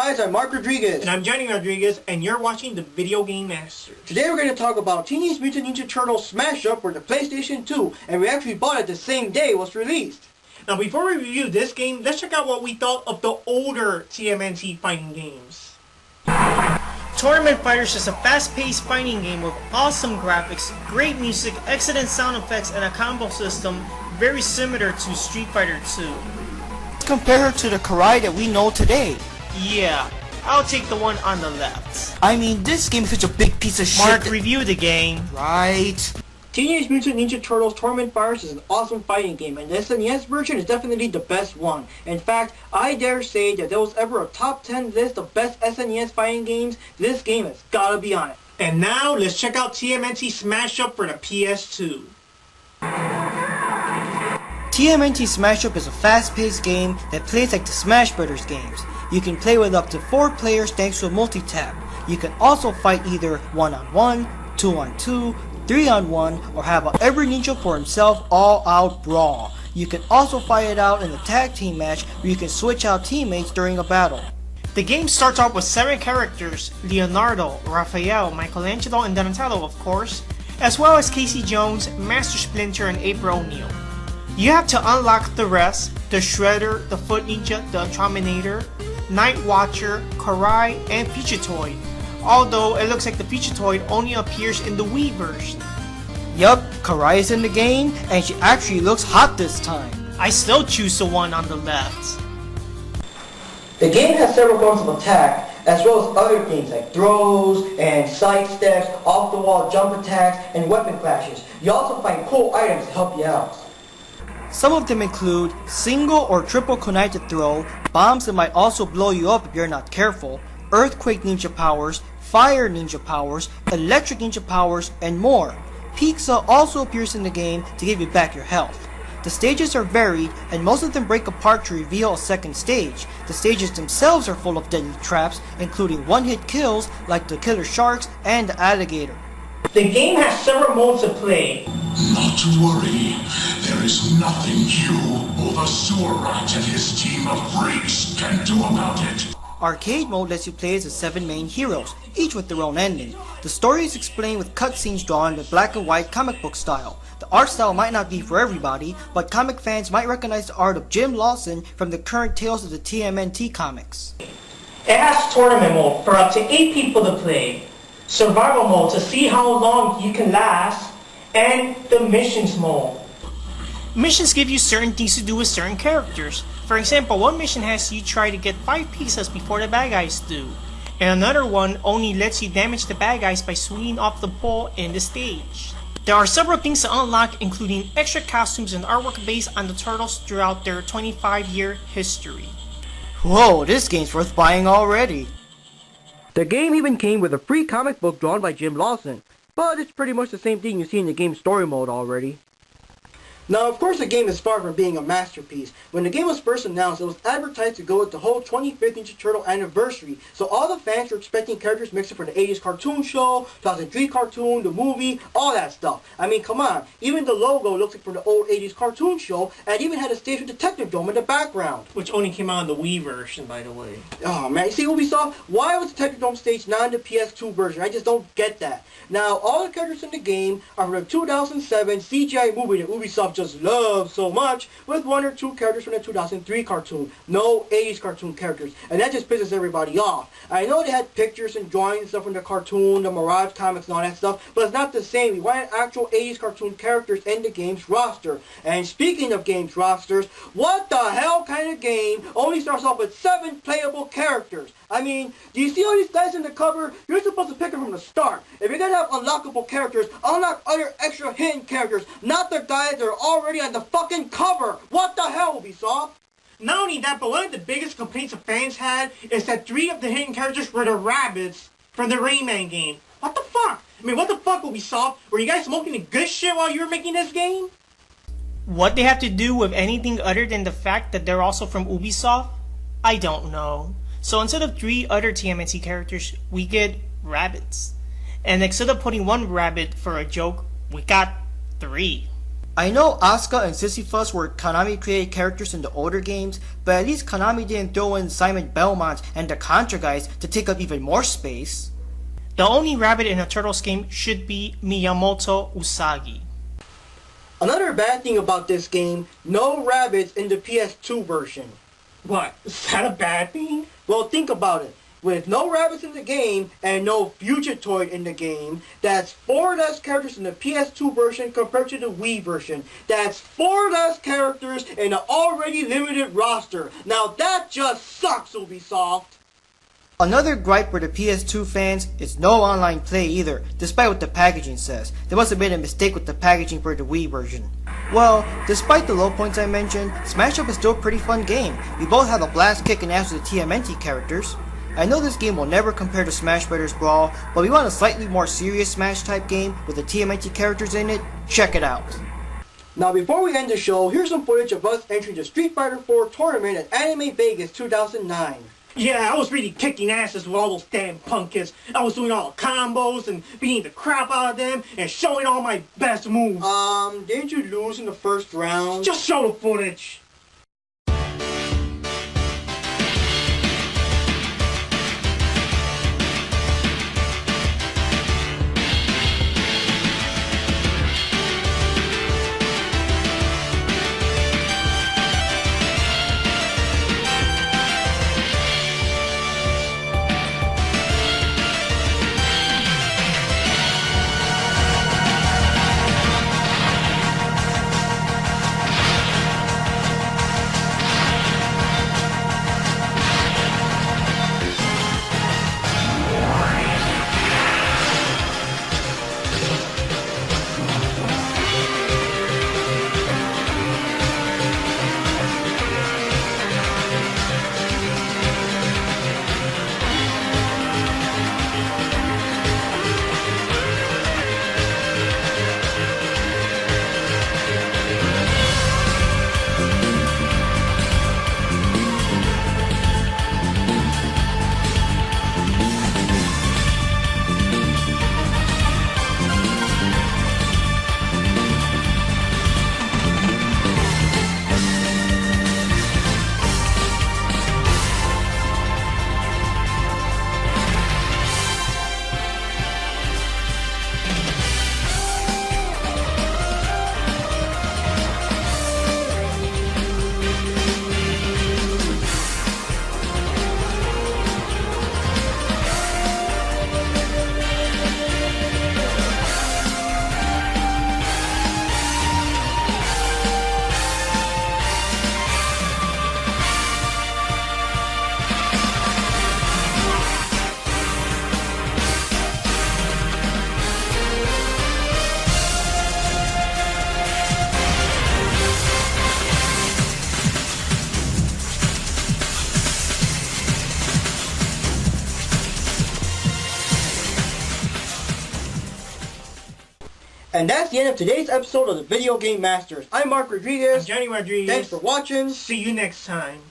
guys, I'm Mark Rodriguez. And I'm Johnny Rodriguez, and you're watching the Video Game Masters. Today we're going to talk about Teenage Mutant Ninja Turtles Smash-Up for the PlayStation 2, and we actually bought it the same day it was released. Now before we review this game, let's check out what we thought of the older TMNT fighting games. Tournament Fighters is a fast-paced fighting game with awesome graphics, great music, excellent sound effects, and a combo system very similar to Street Fighter 2. Compare her to the Karai that we know today. Yeah, I'll take the one on the left. I mean, this game is such a big piece of shit. Mark, review the game. Right. Teenage Mutant Ninja Turtles Tournament Fighters is an awesome fighting game, and the SNES version is definitely the best one. In fact, I dare say that there was ever a top 10 list of best SNES fighting games, this game has gotta be on it. And now, let's check out TMNT Smash-Up for the PS2. TMNT Smash-Up is a fast-paced game that plays like the Smash Brothers games. You can play with up to 4 players thanks to a multi-tap. You can also fight either 1-on-1, 2-on-2, 3-on-1, or have every ninja for himself all-out brawl. You can also fight it out in a tag team match where you can switch out teammates during a battle. The game starts off with 7 characters: Leonardo, Raphael, Michelangelo, and Donatello of course, as well as Casey Jones, Master Splinter, and April O'Neil. You have to unlock the rest: the Shredder, the Foot Ninja, the Terminator, Night Watcher, Karai, and Fugitoid. Although it looks like the Fugitoid only appears in the Wii version. Yup, Karai is in the game, and she actually looks hot this time. I still choose the one on the left. The game has several forms of attack, as well as other things like throws and side steps, off-the-wall jump attacks, and weapon clashes. You also find cool items to help you out. Some of them include single or triple connected throw, bombs that might also blow you up if you're not careful, earthquake ninja powers, fire ninja powers, electric ninja powers, and more. Pizza also appears in the game to give you back your health. The stages are varied, and most of them break apart to reveal a second stage. The stages themselves are full of deadly traps, including one-hit kills like the killer sharks and the alligator. The game has several modes to play. Not to worry, there is nothing you or the sewer rat and his team of freaks can do about it. Arcade mode lets you play as the 7 main heroes, each with their own ending. The story is explained with cutscenes drawn in black and white comic book style. The art style might not be for everybody, but comic fans might recognize the art of Jim Lawson from the current Tales of the TMNT comics. It has tournament mode for up to 8 people to play, survival mode to see how long you can last, and the missions mode. Missions give you certain things to do with certain characters. For example, one mission has you try to get 5 pizzas before the bad guys do, and another one only lets you damage the bad guys by swinging off the pole in the stage. There are several things to unlock, including extra costumes and artwork based on the Turtles throughout their 25-year history. Whoa, this game's worth buying already. The game even came with a free comic book drawn by Jim Lawson, but it's pretty much the same thing you see in the game's story mode already. Now, of course, the game is far from being a masterpiece. When the game was first announced, it was advertised to go with the whole 25th Ninja Turtle anniversary, so all the fans were expecting characters mixed from the 80s cartoon show, 2003 cartoon, the movie, all that stuff. I mean, come on, even the logo looks like from the old 80s cartoon show, and even had a stage with Detective Dome in the background. Which only came out in the Wii version, by the way. Oh man, you see Ubisoft? Why was Detective Dome stage not in the PS2 version? I just don't get that. Now, all the characters in the game are from the 2007 CGI movie that Ubisoft just loves so much, with 1 or 2 characters from the 2003 cartoon. No 80s cartoon characters, and that just pisses everybody off. I know they had pictures and drawings and stuff from the cartoon, the Mirage comics and all that stuff, but it's not the same. We wanted actual 80s cartoon characters in the game's roster. And speaking of game's rosters, what the hell kind of game only starts off with 7 playable characters? I mean, do you see all these guys in the cover? You're supposed to pick them from the start. If you're gonna have unlockable characters, unlock other extra hidden characters, not the guys that are already on the fucking cover. What the hell, Ubisoft? Not only that, but one of the biggest complaints the fans had is that 3 of the hidden characters were the rabbits from the Rayman game. What the fuck? I mean, what the fuck, Ubisoft? Were you guys smoking the good shit while you were making this game? What they have to do with anything other than the fact that they're also from Ubisoft? I don't know. So instead of 3 other TMNT characters, we get rabbits. And instead of putting 1 rabbit for a joke, we got 3. I know Asuka and Sisyphus were Konami created characters in the older games, but at least Konami didn't throw in Simon Belmont and the Contra guys to take up even more space. The only rabbit in a Turtles game should be Miyamoto Usagi. Another bad thing about this game, no rabbits in the PS2 version. What? Is that a bad thing? Well, think about it. With no rabbits in the game and no Fugitoid in the game, that's 4 less characters in the PS2 version compared to the Wii version. That's 4 less characters in an already limited roster. Now that just sucks, Ubisoft. Another gripe for the PS2 fans is no online play either, despite what the packaging says. They must have made a mistake with the packaging for the Wii version. Well, despite the low points I mentioned, Smash-Up is still a pretty fun game. We both had a blast kicking ass with the TMNT characters. I know this game will never compare to Smash Bros. Brawl, but we want a slightly more serious Smash type game with the TMNT characters in it. Check it out. Now before we end the show, here's some footage of us entering the Street Fighter 4 tournament at Anime Vegas 2009. Yeah, I was really kicking asses with all those damn punkins. I was doing all the combos and beating the crap out of them and showing all my best moves. Didn't you lose in the first round? Just show the footage. And that's the end of today's episode of the Video Game Masters. I'm Mark Rodriguez. I'm Johnny Rodriguez. Thanks for watching. See you next time.